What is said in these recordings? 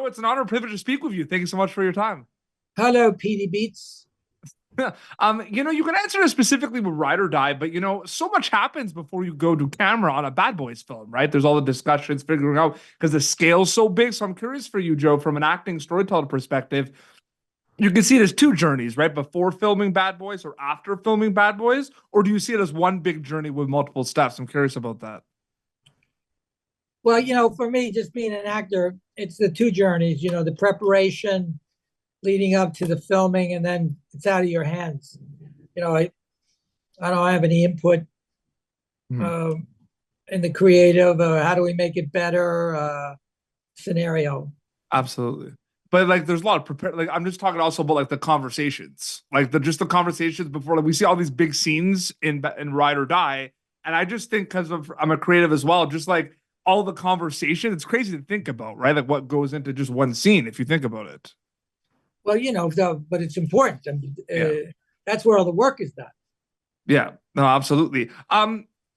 Joe, it's an honor and privilege to speak with you. Thank you so much for your time. Hello, PD Beats. You can answer this specifically with Ride or Die, but so much happens before you go to camera on a Bad Boys film, right? There's all the discussions figuring out because the scale's so big. So I'm curious for you, Joe, from an acting storyteller perspective, you can see it as two journeys, right? Before filming Bad Boys or after filming Bad Boys, or do you see it as one big journey with multiple steps? I'm curious about that. Well, for me, just being an actor, it's the two journeys, the preparation leading up to the filming, and then it's out of your hands. I don't have any input in the creative, how do we make it better scenario. Absolutely. But there's a lot of prepare. I'm just talking also about the conversations, the conversations before. We see all these big scenes in Ride or Die, and I just think because I'm a creative as well, just all the conversation, it's crazy to think about, right? What goes into just one scene if you think about it. Well, but it's important. That's where all the work is done. Yeah, no, absolutely.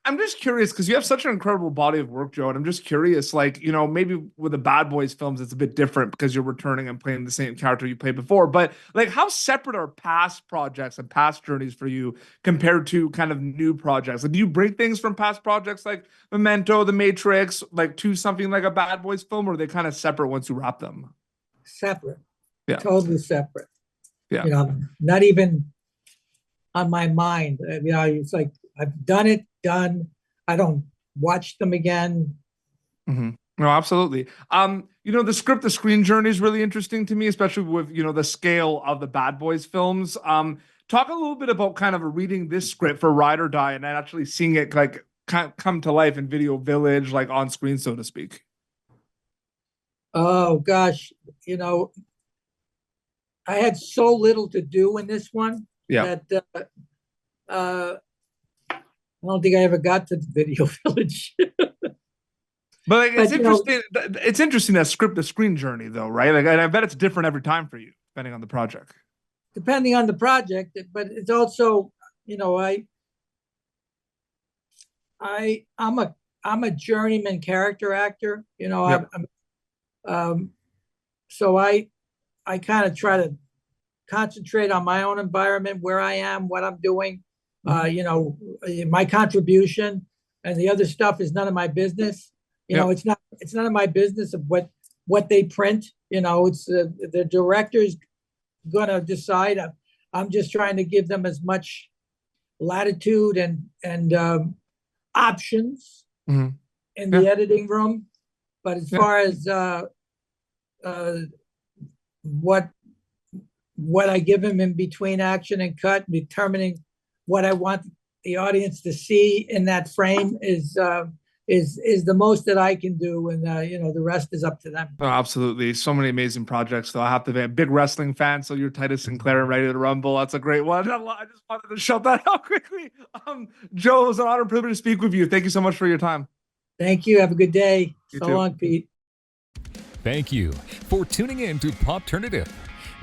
I'm just curious because you have such an incredible body of work, Joe, and I'm just curious, maybe with the Bad Boys films, it's a bit different because you're returning and playing the same character you played before. But how separate are past projects and past journeys for you compared to kind of new projects? Do you bring things from past projects like Memento, The Matrix, to something like a Bad Boys film, or are they kind of separate once you wrap them? Separate. Yeah. Totally separate. Yeah. Not even on my mind. It's like I've done it, done. I don't watch them again. Mm-hmm. No, absolutely. The script to screen journey is really interesting to me, especially with, the scale of the Bad Boys films. Talk a little bit about kind of reading this script for Ride or Die and then actually seeing it come to life in Video Village, on screen, so to speak. Oh gosh, I had so little to do in this one that I don't think I ever got to the Video Village. But it's interesting. It's interesting that script to screen journey, though, right? And I bet it's different every time for you, depending on the project. Depending on the project, but it's also, I'm a journeyman character actor. Yep. So I kind of try to concentrate on my own environment, where I am, what I'm doing, my contribution, and the other stuff is none of my business. It's none of my business of what they print. It's the director's gonna decide. I'm just trying to give them as much latitude and options in the editing room. But as far as what I give him in between action and cut, determining what I want the audience to see in that frame is the most that I can do, and the rest is up to them. Oh, absolutely. So many amazing projects, though. I have to be a big wrestling fan, so you're Titus Sinclair and Ready to Rumble. That's a great one. I just wanted to shout that out quickly. Joe, it was an honor and privilege to speak with you. Thank you so much for your time. Thank you. Have a good day. You so too. Long, Pete. Thank you for tuning in to Popternative.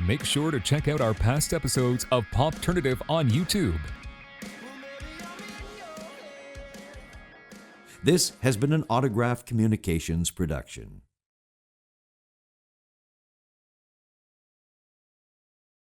Make sure to check out our past episodes of Popternative on YouTube. This has been an Autograph Communications production.